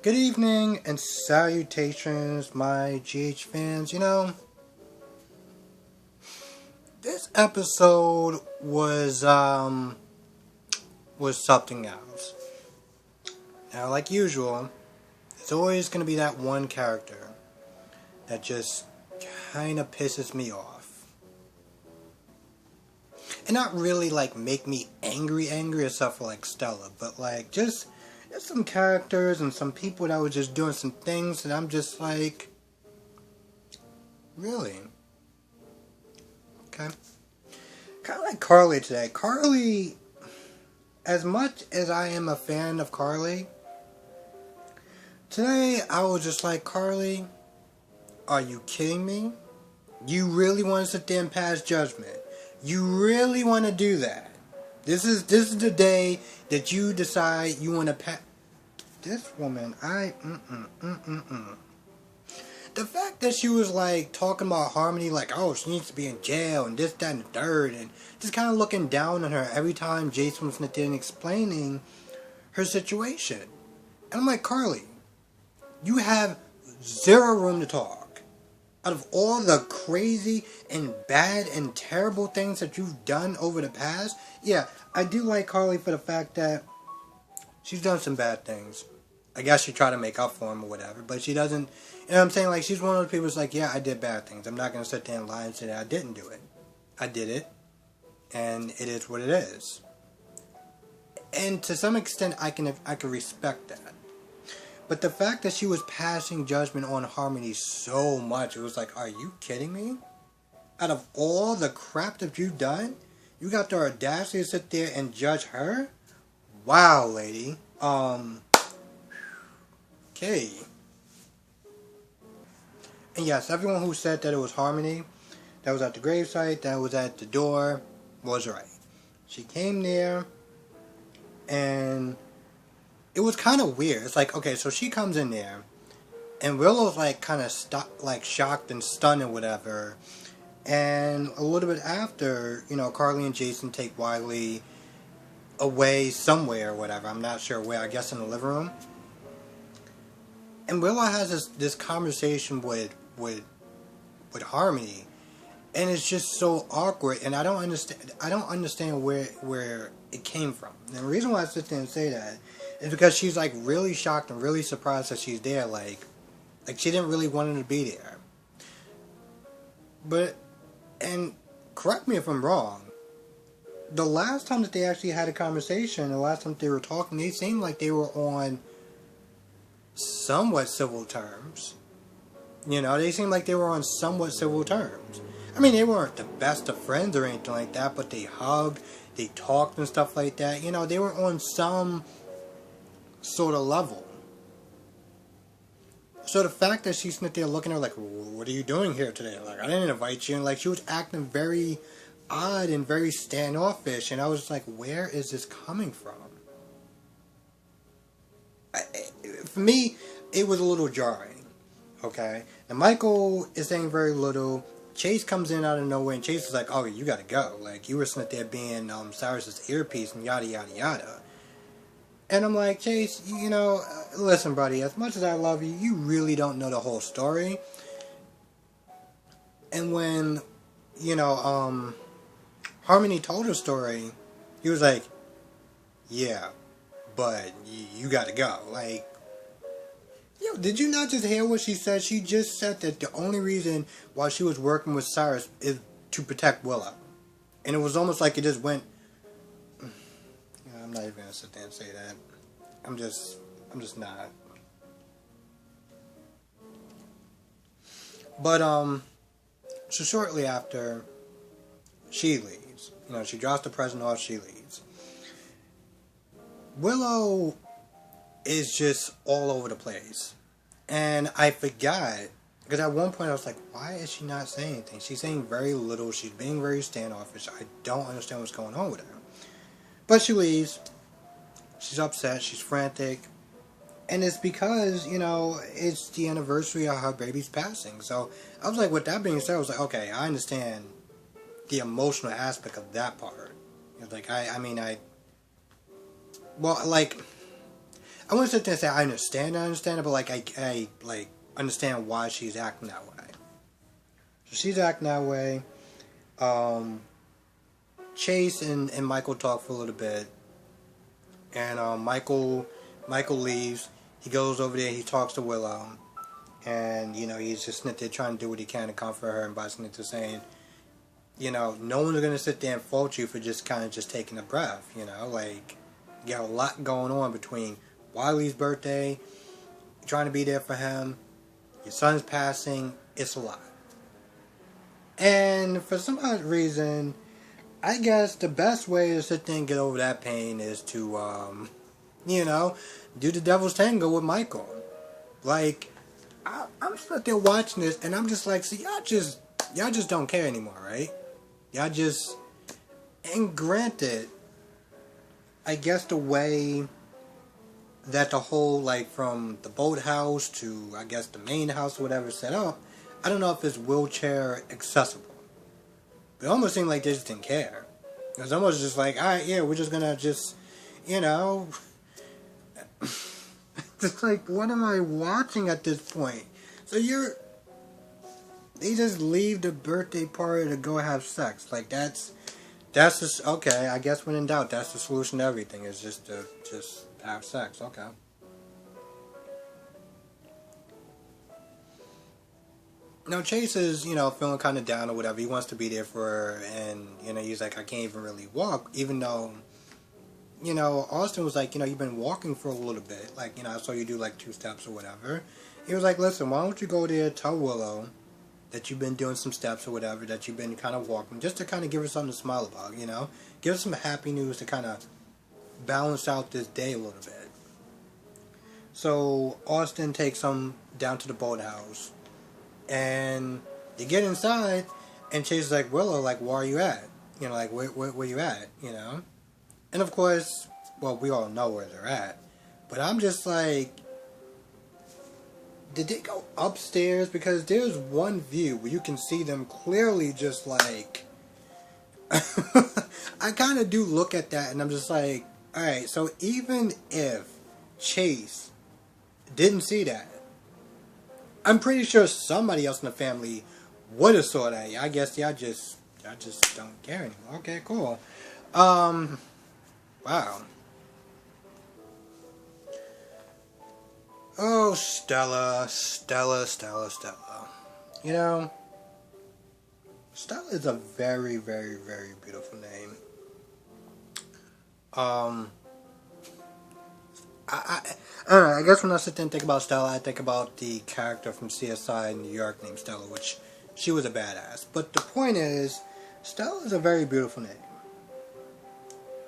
Good evening and salutations, my GH fans. This episode was something else. Now, like usual, it's always gonna be that one character that just kind of pisses me off, and not really like make me angry except for like Stella, but like just there's some characters and some people that were just doing some things that I'm just like, really? Okay. Kind of like Carly today. Carly, as much as I am a fan of Carly, today I was just like, Carly, are you kidding me? You really want to sit there and pass judgment? You really want to do that? This is the day that you decide you want to pass. This woman, The fact that she was like talking about Harmony, like, oh, she needs to be in jail and this, that, and the third, and just kind of looking down on her every time Jason was there and explaining her situation. And I'm like, Carly, you have zero room to talk. Out of all the crazy and bad and terrible things that you've done over the past, yeah, I do like Carly for the fact that she's done some bad things. I guess she tried to make up for them or whatever, but she doesn't, you know what I'm saying? Like, she's one of those people who's like, yeah, I did bad things. I'm not going to sit there and lie and say that I didn't do it. I did it, and it is what it is. And to some extent, I can respect that. But the fact that she was passing judgment on Harmony so much, it was like, are you kidding me? Out of all the crap that you've done, you got the audacity to sit there and judge her? Wow, lady. Okay. And yes, everyone who said that it was Harmony, that was at the gravesite, that was at the door, was right. She came there, and it was kind of weird. It's like, okay, so she comes in there, and Willow's like kind of shocked and stunned and whatever. And a little bit after, Carly and Jason take Wiley away somewhere or whatever. I'm not sure where. I guess in the living room. And Willow has this conversation with Harmony, and it's just so awkward. And I don't understand where it came from. And the reason why I sit there and say that is because she's like really shocked and really surprised that she's there. Like she didn't really want him to be there. But, and correct me if I'm wrong, the last time that they actually had a conversation, the last time they were talking, they seemed like they were on somewhat civil terms. They seemed like they were on somewhat civil terms. I mean, they weren't the best of friends or anything like that, but they hugged, they talked and stuff like that. They were on some sort of level. So the fact that she's sitting there looking at her like, what are you doing here today? Like, I didn't invite you. And like, she was acting very odd and very standoffish. And I was like, where is this coming from? For me, it was a little jarring. Okay? Now, Michael is saying very little. Chase comes in out of nowhere, and Chase is like, oh, you gotta go. Like, you were sitting there being Cyrus's earpiece and yada, yada, yada. And I'm like, Chase, listen, buddy, as much as I love you, you really don't know the whole story. And when, Harmony told her story, he was like, yeah, but you gotta go. Like, did you not just hear what she said? She just said that the only reason why she was working with Cyrus is to protect Willow. And it was almost like it just went, I'm not even gonna sit there and say that. I'm just not. But, so shortly after, she leaves. She drops the present off, she leaves. Willow is just all over the place. And I forgot, because at one point I was like, why is she not saying anything? She's saying very little, she's being very standoffish. I don't understand what's going on with her. But she leaves. She's upset, she's frantic. And it's because, it's the anniversary of her baby's passing. So I was like, with that being said, I was like, okay, I understand the emotional aspect of that part. Like, I wouldn't sit there and say I understand it, but like I like understand why she's acting that way. So she's acting that way. Chase and Michael talk for a little bit, and Michael leaves. He goes over there. He talks to Willow, and he's just sitting there trying to do what he can to comfort her, and by sitting there saying, no one's gonna sit there and fault you for just kind of just taking a breath. Like you got a lot going on between Wiley's birthday, trying to be there for him, your son's passing. It's a lot. And for some odd reason, I guess the best way to sit there and get over that pain is to, do the devil's tango with Michael. Like, I'm sitting there watching this, and I'm just like, see, y'all just don't care anymore, right? Y'all just, and granted, I guess the way that the whole, like, from the boathouse to, I guess, the main house or whatever set up, I don't know if it's wheelchair accessible. It almost seemed like they just didn't care. It was almost just like, alright, yeah, we're just gonna just, it's like, what am I watching at this point? So they just leave the birthday party to go have sex. Like, that's just, okay, I guess when in doubt, that's the solution to everything, is just to just have sex, okay. Now, Chase is, feeling kind of down or whatever. He wants to be there for her, and, he's like, I can't even really walk, even though, Austin was like, you've been walking for a little bit. Like, I saw you do, like, 2 steps or whatever. He was like, listen, why don't you go there, tell Willow that you've been doing some steps or whatever, that you've been kind of walking, just to kind of give her something to smile about, Give her some happy news to kind of balance out this day a little bit. So, Austin takes them down to the boathouse. And they get inside, and Chase is like, Willow, like, where are you at? Like, where you at? And of course, well, we all know where they're at. But I'm just like, did they go upstairs? Because there's one view where you can see them clearly just like, I kind of do look at that, and I'm just like, alright, so even if Chase didn't see that, I'm pretty sure somebody else in the family would have saw that. I guess y'all just don't care anymore. Okay, cool. Wow. Oh, Stella. Stella is a very, very, very beautiful name. I don't know, I guess when I sit there and think about Stella, I think about the character from CSI in New York named Stella, which she was a badass. But the point is, Stella is a very beautiful name.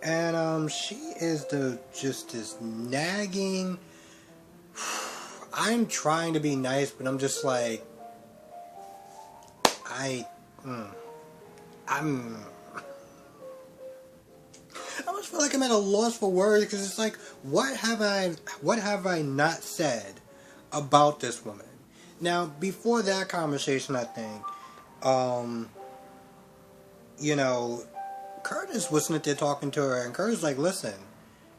And she is just this nagging. I'm trying to be nice, but I'm just like, I almost feel like I'm at a loss for words, because it's like, what have I not said about this woman? Now, before that conversation, I think, Curtis was sitting there talking to her, and Curtis was like, listen,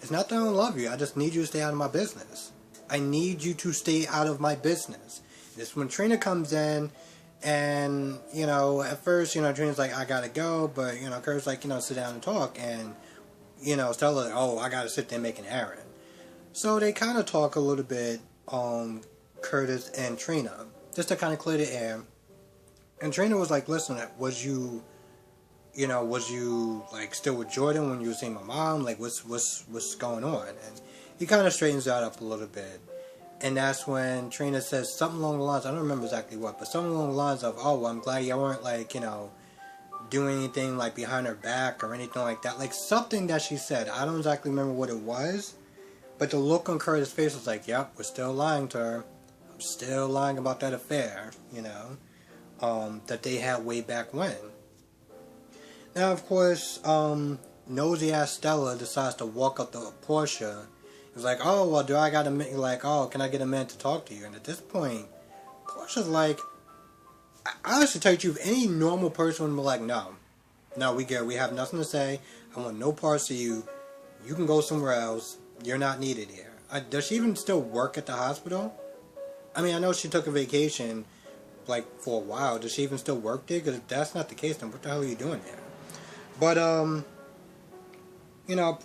it's not that I don't love you, I just need you to stay out of my business. I need you to stay out of my business. This when Trina comes in, and, at first, Trina's like, I gotta go, but, Curtis like, sit down and talk, and, Stella, oh, I gotta sit there and make an errand. So they kind of talk a little bit, Curtis and Trina, just to kind of clear the air. And Trina was like, listen, was you like still with Jordan when you were seeing my mom? Like, what's going on? And he kind of straightens that up a little bit. And that's when Trina says something along the lines, I don't remember exactly what, but something along the lines of, oh, well, I'm glad you weren't like, doing anything like behind her back or anything like that. Like something that she said. I don't exactly remember what it was, but the look on Curtis' face was like, yep, we're still lying to her. I'm still lying about that affair, that they had way back when. Now, of course, nosy ass Stella decides to walk up to Portia. He was like, oh, well, do I got a minute? Like, oh, can I get a minute to talk to you? And at this point, Portia's like, I honestly tell you the truth, any normal person would be like, no, we good. We have nothing to say. I want no parts of you. You can go somewhere else. You're not needed here. Does she even still work at the hospital? I mean, I know she took a vacation, like, for a while. Does she even still work there? Because if that's not the case, then what the hell are you doing there? But, you know,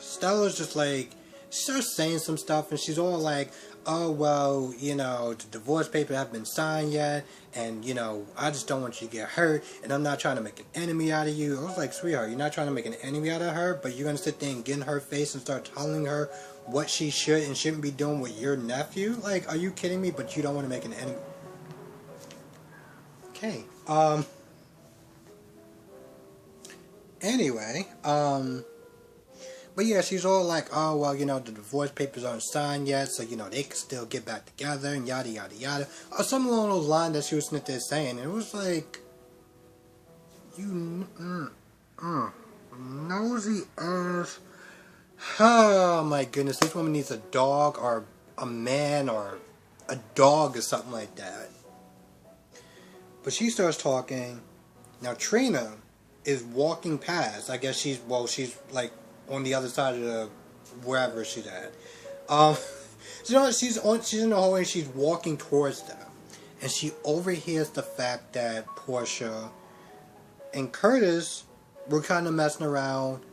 Stella's just like, she starts saying some stuff, and she's all like, oh, well, you know, the divorce papers haven't been signed yet, and, you know, I just don't want you to get hurt, and I'm not trying to make an enemy out of you. I was like, sweetheart, you're not trying to make an enemy out of her, but you're going to sit there and get in her face and start telling her what she should and shouldn't be doing with your nephew? Like, are you kidding me? But you don't want to make an enemy. Okay, anyway, but yeah, she's all like, oh, well, you know, the divorce papers aren't signed yet, so, you know, they can still get back together, and yada, yada, yada. Or something along those lines that she was sitting there saying. And it was like, you, nosy ass. Oh, my goodness. This woman needs a dog, or a man, or a dog, or something like that. But she starts talking. Now, Trina is walking past. I guess she's like, on the other side of the wherever she's at. You know, she's in the hallway and she's walking towards them. And she overhears the fact that Portia and Curtis were kind of messing around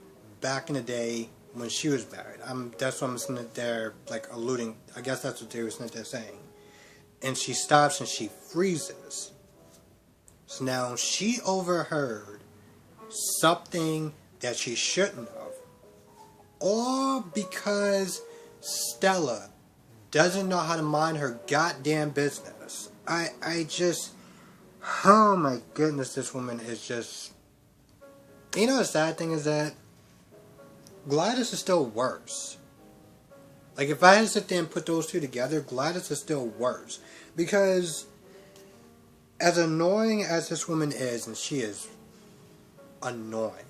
back in the day when she was married. That's what I'm sitting there, like, alluding. I guess that's what they were sitting there saying. And she stops and she freezes. So now she overheard something that she shouldn't have. All because Stella doesn't know how to mind her goddamn business. I just... Oh my goodness, this woman is just... You know, the sad thing is that Gladys is still worse. Like, if I had to sit there and put those two together, Gladys is still worse. Because as annoying as this woman is, and she is annoying,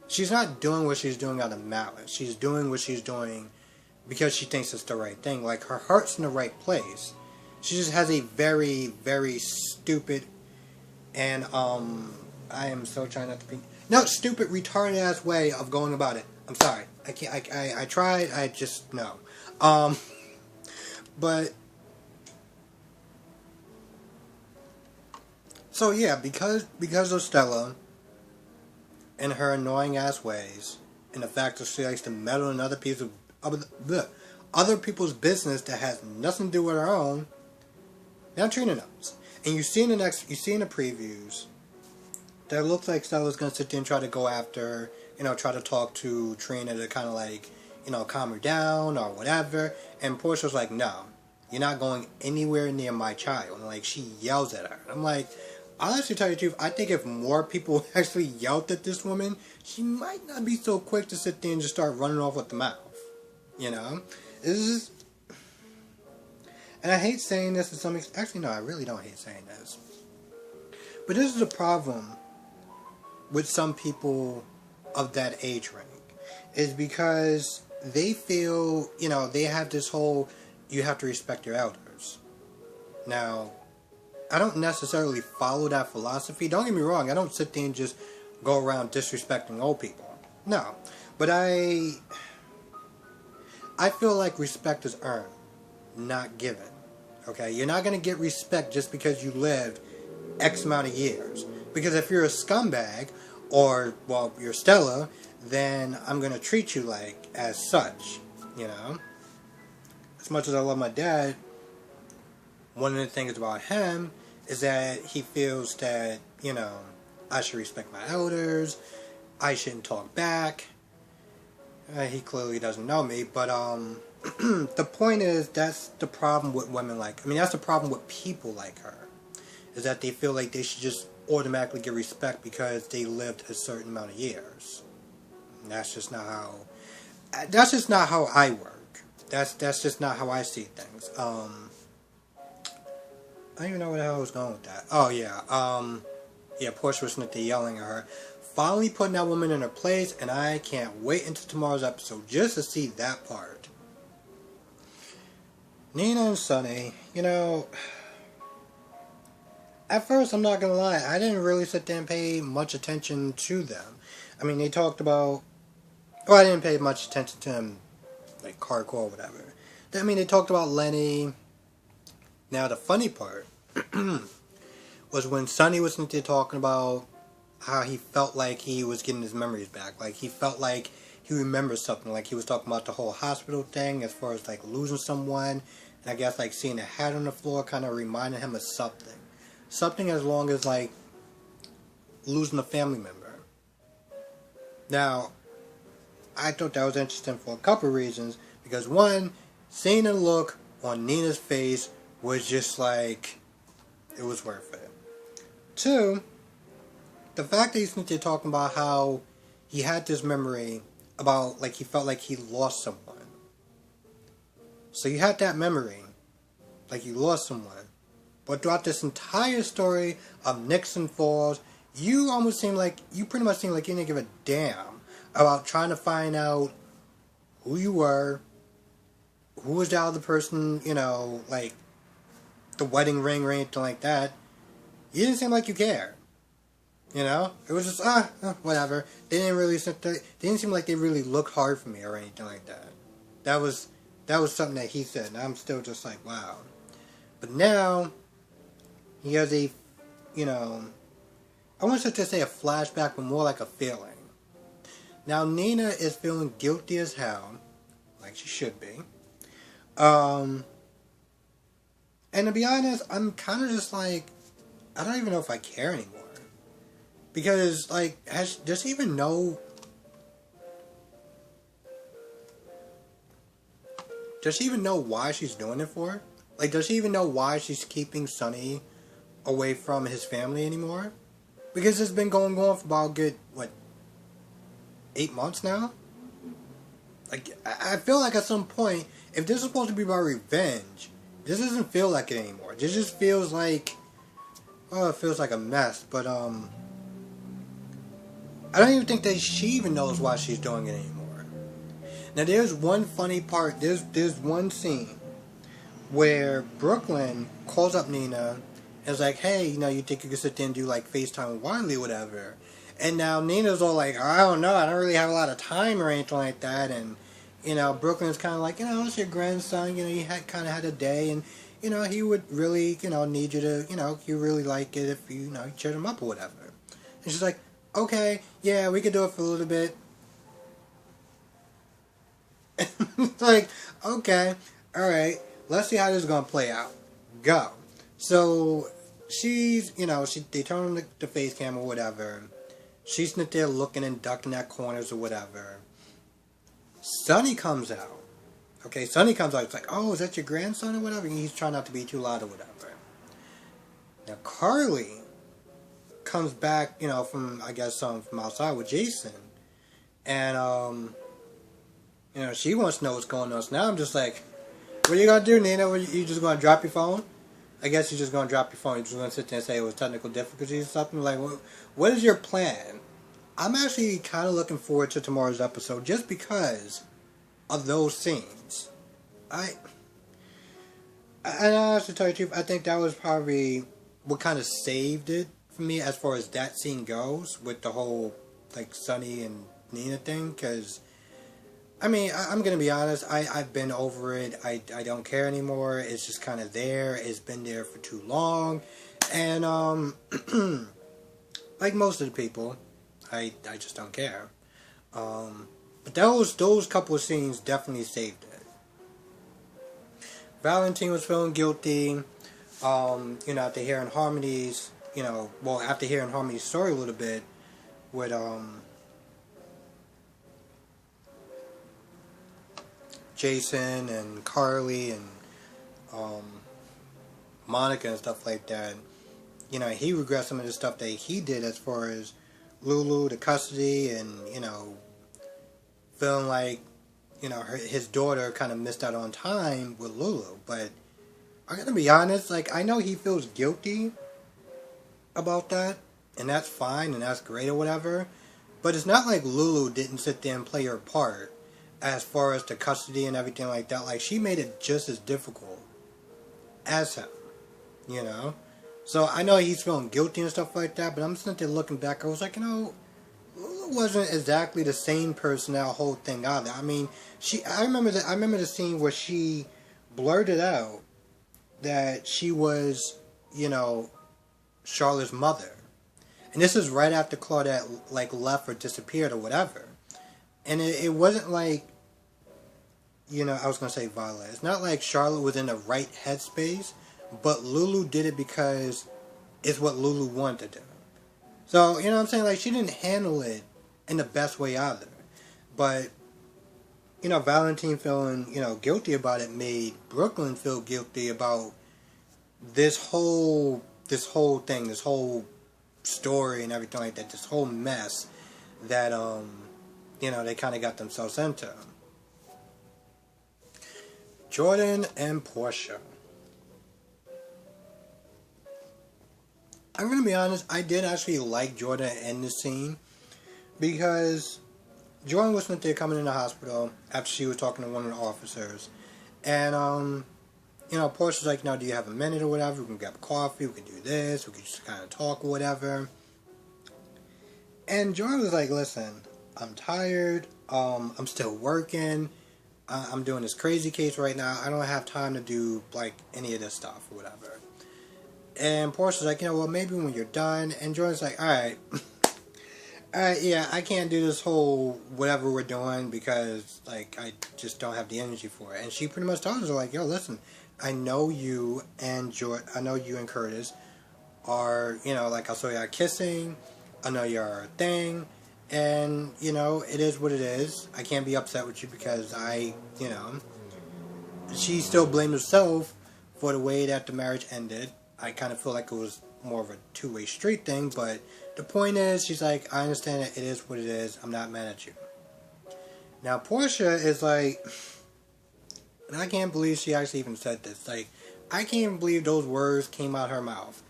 she's not doing what she's doing out of malice. She's doing what she's doing because she thinks it's the right thing. Like, her heart's in the right place. She just has a very, very stupid and, I am so trying not to be... No, stupid, retarded ass way of going about it. I'm sorry. I can't, I tried, I just, no. But... So, yeah, because of Stella and her annoying ass ways, and the fact that she likes to meddle in other people's business that has nothing to do with her own. Now Trina knows, and you see in the previews that it looks like Stella's gonna sit there and try to go after, you know, try to talk to Trina to kind of like, you know, calm her down or whatever. And Portia's like, no, you're not going anywhere near my child. And like, she yells at her. I'm like, honestly, to tell you the truth, I think if more people actually yelled at this woman, she might not be so quick to sit there and just start running off with the mouth. You know? It's just... And I hate saying this to some extent. Actually, no, I really don't hate saying this. But this is a problem with some people of that age range. Is because they feel, you know, they have this whole, you have to respect your elders. Now, I don't necessarily follow that philosophy. Don't get me wrong, I don't sit there and just go around disrespecting old people. No. But I feel like respect is earned, not given. Okay? You're not going to get respect just because you lived X amount of years. Because if you're a scumbag, or, well, you're Stella, then I'm going to treat you like as such. You know? As much as I love my dad, one of the things about him is that he feels that, you know, I should respect my elders, I shouldn't talk back. He clearly doesn't know me, but the point is, that's the problem with women like, I mean, that's the problem with people like her, is that they feel like they should just automatically get respect because they lived a certain amount of years. And that's just not how I work. That's just not how I see things. I don't even know where the hell I was going with that. Oh, yeah. Yeah, Portia was sitting there yelling at her. Finally putting that woman in her place, and I can't wait until tomorrow's episode just to see that part. Nina and Sonny, you know, at first, I'm not going to lie, I didn't really sit there and pay much attention to them. I mean, they talked about, well, I didn't pay much attention to them like hardcore or whatever. I mean, they talked about Lenny. Now the funny part was when Sonny was there talking about how he felt like he was getting his memories back. Like he felt like he remembers something. Like he was talking about the whole hospital thing as far as like losing someone. And I guess like seeing a hat on the floor kind of reminded him of something. Something as long as like losing a family member. Now, I thought that was interesting for a couple of reasons. Because one, seeing the look on Nina's face was just like, it was worth it. Two, the fact that he's talking about how he had this memory about, like, he felt like he lost someone. So you had that memory, like you lost someone. But throughout this entire story of Nixon Falls, you pretty much seem like you didn't give a damn about trying to find out who you were, who was the other person, like the wedding ring or anything like that. You didn't seem like you cared. It was just, whatever. They didn't seem like they really looked hard for me or anything like that. That was something that he said, and I'm still just like, wow. But now, he has I want to say a flashback, but more like a feeling. Now, Nina is feeling guilty as hell, like she should be. And to be honest, I'm kind of just like, I don't even know if I care anymore. Because, like, does she even know... Does she even know why she's doing it for? Like, does she even know why she's keeping Sonny away from his family anymore? Because it's been going on for about a good, 8 months now? Like, I feel like at some point, if this is supposed to be about revenge, this doesn't feel like it anymore. This just feels like... Oh, it feels like a mess, but, I don't even think that she even knows why she's doing it anymore. Now, there's one funny part. There's one scene where Brooklyn calls up Nina and is like, hey, you think you could sit there and do, like, FaceTime with Wiley or whatever. And now Nina's all like, I don't know, I don't really have a lot of time or anything like that. And, Brooklyn's kind of like, it's your grandson, he kind of had a day, and, he would really, need you to, you really like it if you cheered him up or whatever. And she's like, okay, yeah, we could do it for a little bit. It's like, okay, alright, let's see how this is going to play out. Go. So, she's, they turn on the face cam or whatever. She's not there looking and ducking at corners or whatever. Sonny comes out. Okay, Sonny comes out. It's like, oh, is that your grandson or whatever? And he's trying not to be too loud or whatever. Now, Carly comes back, from, I guess, from outside with Jason. And, she wants to know what's going on. So now I'm just like, what are you going to do, Nina? You just going to drop your phone? I guess you're just going to drop your phone. You're just going to sit there and say it was technical difficulties or something. Like, what is your plan? I'm actually kind of looking forward to tomorrow's episode just because of those scenes. And I to tell you the truth, I think that was probably what kind of saved it for me as far as that scene goes with the whole, like, Sonny and Nina thing. Because, I mean, I'm going to be honest, I've been over it. I don't care anymore. It's just kind of there. It's been there for too long. And, like most of the people, I just don't care. But those couple of scenes definitely saved it. Valentine was feeling guilty, after hearing Harmony's, after hearing Harmony's story a little bit with, Jason and Carly and, Monica and stuff like that. He regrets some of the stuff that he did as far as Lulu, the custody, and, feeling like, his daughter kind of missed out on time with Lulu. But I'm gonna be honest, like, I know he feels guilty about that, and that's fine, and that's great or whatever. But it's not like Lulu didn't sit there and play her part as far as the custody and everything like that. Like, she made it just as difficult as him, So I know he's feeling guilty and stuff like that, but I'm sitting there looking back, I was like, Lulu Charlotte wasn't exactly the same person that whole thing either. I mean, I remember the scene where she blurted out that she was, you know, Charlotte's mother. And this is right after Claudette like left or disappeared or whatever. And it wasn't like, you know, I was gonna say Violet. It's not like Charlotte was in the right headspace, but Lulu did it because it's what Lulu wanted to do. So, you know what I'm saying? Like, she didn't handle it in the best way either. But, you know, Valentine feeling, you know, guilty about it made Brooklyn feel guilty about this whole thing, this whole story and everything like that, this whole mess that, you know, they kind of got themselves into. Jordan and Portia. I'm going to be honest, I did actually like Jordan in this scene because Jordan was there coming in the hospital after she was talking to one of the officers. And, you know, Portia's like, no, do you have a minute or whatever? We can grab coffee, we can do this, we can just kind of talk or whatever. And Jordan was like, listen, I'm tired, I'm still working, I'm doing this crazy case right now, I don't have time to do, like, any of this stuff or whatever. And Portia's like, you know, well, maybe when you're done. And Jordan's like, alright, yeah, I can't do this whole whatever we're doing because, like, I just don't have the energy for it. And she pretty much tells her, like, yo, listen, I know you and Curtis are, you know, like, I saw y'all kissing, I know you're a thing, and, you know, it is what it is. I can't be upset with you because you know, she still blamed herself for the way that the marriage ended. I kind of feel like it was more of a two-way street thing, but the point is, she's like, I understand that it is what it is, I'm not mad at you. Now, Portia is like, and I can't believe she actually even said this, like, I can't even believe those words came out her mouth.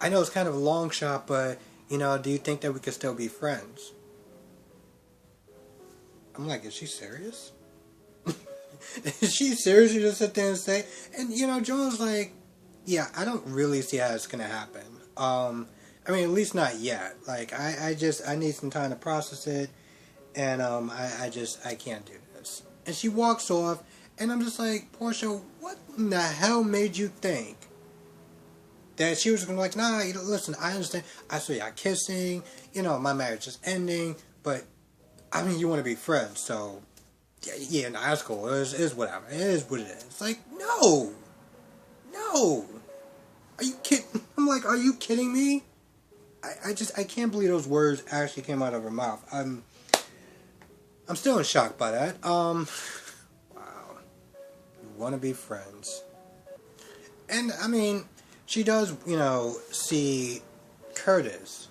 I know it's kind of a long shot, but, you know, do you think that we could still be friends? I'm like, is she serious? Is she seriously just sit there and say, and, you know, Joan's like, yeah, I don't really see how it's gonna happen. I mean, at least not yet. Like, I need some time to process it, and, I can't do this. And she walks off, and I'm just like, Portia, what in the hell made you think that she was gonna be like, nah, you know, listen, I understand, I saw y'all kissing, you know, my marriage is ending, but, I mean, you want to be friends, so, yeah, no, that's cool, it is whatever, it is what it is. It's like, no! Are you kidding? I'm like, are you kidding me? I can't believe those words actually came out of her mouth. I'm still in shock by that. Wow. You want to be friends. And, I mean, she does, you know, see Curtis.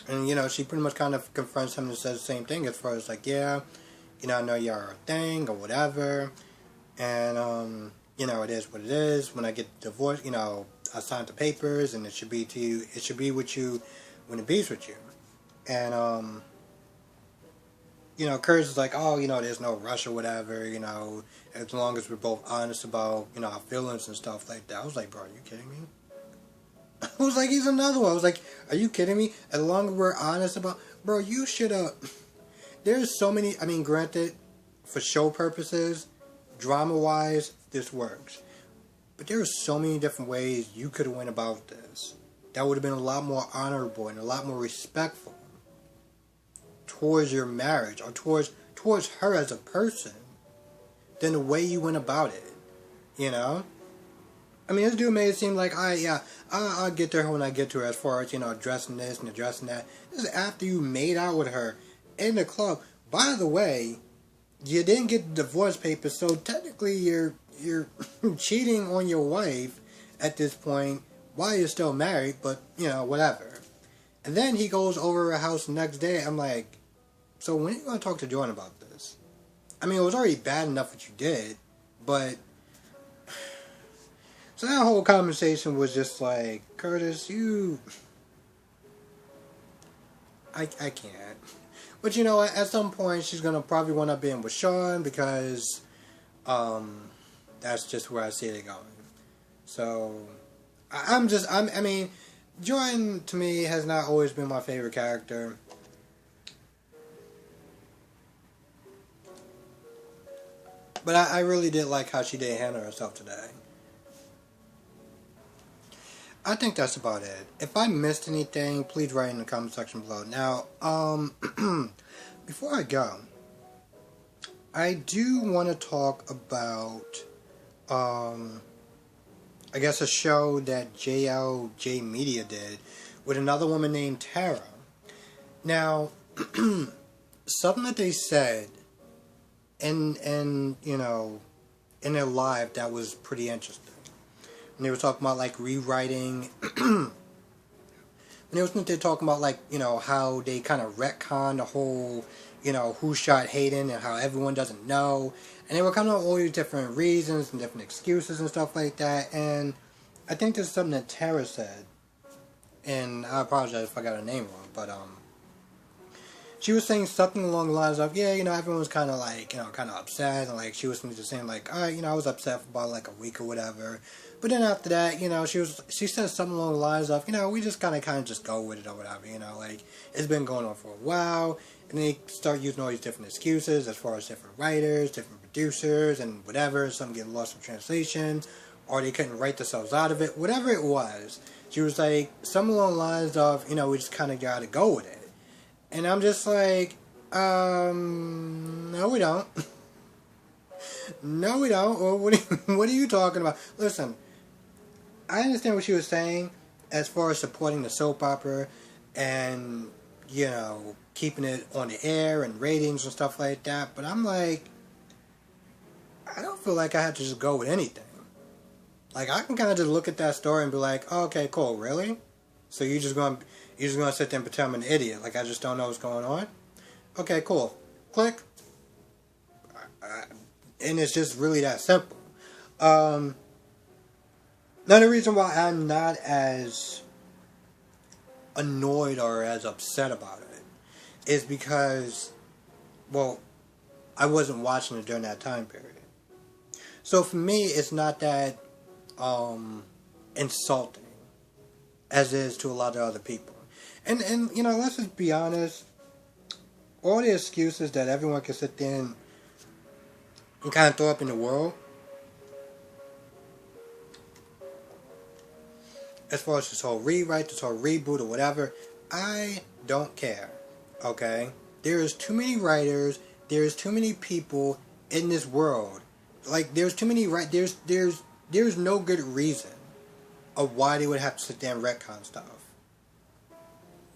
And, you know, she pretty much kind of confronts him and says the same thing as far as, like, yeah, you know, I know you're a thing or whatever. And, you know, it is what it is. When I get divorced, you know, I signed the papers and it should be to you, it should be with you when it be's with you. And, you know, Curtis is like, oh, you know, there's no rush or whatever, you know, as long as we're both honest about, you know, our feelings and stuff like that. I was like, bro, are you kidding me? I was like, he's another one. I was like, are you kidding me? As long as we're honest about, bro, you should have, there's so many, I mean, granted, for show purposes, drama-wise, this works. But there are so many different ways you could have went about this that would have been a lot more honorable and a lot more respectful towards your marriage or towards her as a person than the way you went about it. You know? I mean, this dude made it seem like, I'll get to her when I get to her as far as, you know, addressing this and addressing that. This is after you made out with her in the club. By the way, you didn't get the divorce papers, so technically you're cheating on your wife at this point while you're still married, but, you know, whatever. And then he goes over her house the next day. I'm like, so when are you going to talk to Jordan about this? I mean, it was already bad enough what you did, but... So that whole conversation was just like, Curtis, I can't. But, you know, at some point, she's going to probably wind up being with Sean because that's just where I see it going. So, I mean, Jordan, to me, has not always been my favorite character. But I really did like how she did handle herself today. I think that's about it. If I missed anything, please write in the comment section below. Now, before I go, I do want to talk about, I guess a show that JLJ Media did with another woman named Tara. Now, something that they said in their live that was pretty interesting. And they were talking about like rewriting. And they were talking about like how they kind of retcon the whole who shot Hayden and how everyone doesn't know. And they were coming up with all these different reasons and different excuses and stuff like that. And I think this is something that Tara said. And I apologize if I got her name wrong, but she was saying something along the lines of, yeah, everyone was kind of like, kind of upset, and like she was just saying like, all right, I was upset for about like a week or whatever, but then after that, she said something along the lines of, we just kind of just go with it or whatever, like it's been going on for a while, and they start using all these different excuses as far as different writers, different producers, and whatever. Some get lost in translation, or they couldn't write themselves out of it, whatever it was. She was like, something along the lines of, we just kind of got to go with it. And I'm just like, no we don't. No we don't. Well, what are you talking about? Listen, I understand what she was saying as far as supporting the soap opera and, keeping it on the air and ratings and stuff like that. But I'm like, I don't feel like I have to just go with anything. Like, I can kind of just look at that story and be like, oh, okay, cool, really? So you're just going to sit there and pretend I'm an idiot, like I just don't know what's going on? Okay, cool. Click. And it's just really that simple. Another reason why I'm not as annoyed or as upset about it is because, well, I wasn't watching it during that time period. So for me, it's not that insulting as it is to a lot of other people. And let's just be honest, all the excuses that everyone can sit there and kind of throw up in the world, as far as this whole rewrite, this whole reboot or whatever, I don't care, okay? There is too many writers, there's too many people in this world. Like, there's too many, there's no good reason of why they would have to sit there and retcon stuff.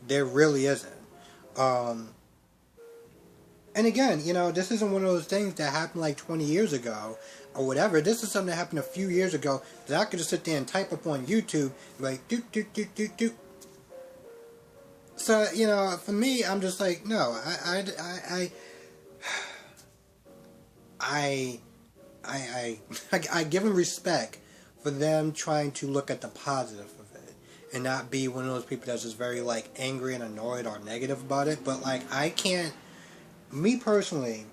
There really isn't. And again, this isn't one of those things that happened like 20 years ago or whatever. This is something that happened a few years ago that I could just sit there and type up on YouTube like doot doot doot doot doot. So for me, I'm just like, no, I give them respect for them trying to look at the positive of it and not be one of those people that's just very like angry and annoyed or negative about it. But like, me personally,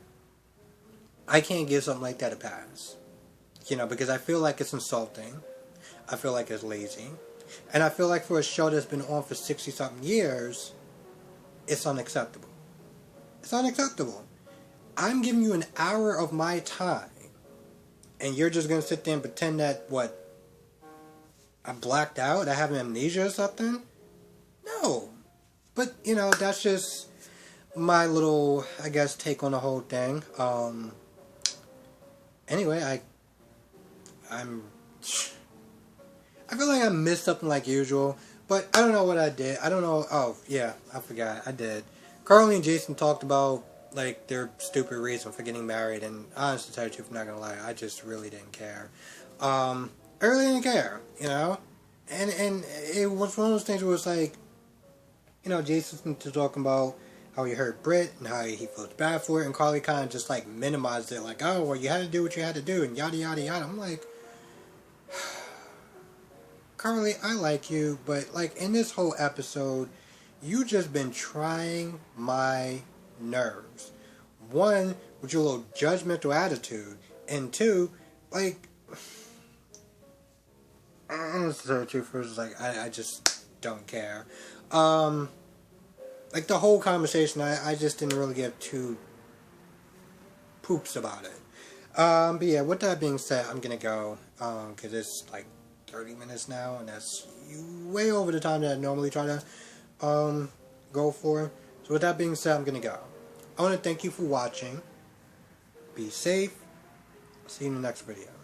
I can't give something like that a pass. Because I feel like it's insulting. I feel like it's lazy. And I feel like for a show that's been on for 60-something years, it's unacceptable. It's unacceptable. I'm giving you an hour of my time, and you're just going to sit there and pretend that, what, I blacked out? I have amnesia or something? No. But, that's just my little, I guess, take on the whole thing. Anyway, I feel like I missed something like usual, but I don't know what I did. I don't know. Oh, yeah, I forgot. I did. Carly and Jason talked about, like, their stupid reason for getting married, and honestly, to tell you the truth, I'm not gonna lie, I just really didn't care. I really didn't care, and it was one of those things where it was like, Jason was talking about how he hurt Britt and how he feels bad for it, and Carly kind of just like minimized it, like, oh, well, you had to do what you had to do, and yada yada yada. I'm like, Carly, I like you, but like in this whole episode, you just been trying my nerves. One, with your little judgmental attitude, and two, like, honestly, the truth is, like, I just don't care. Like the whole conversation, I just didn't really give two poops about it. But yeah, with that being said, I'm gonna go, because it's like 30 minutes now, and that's way over the time that I normally try to, go for. So with that being said, I'm gonna go. I want to thank you for watching. Be safe. See you in the next video.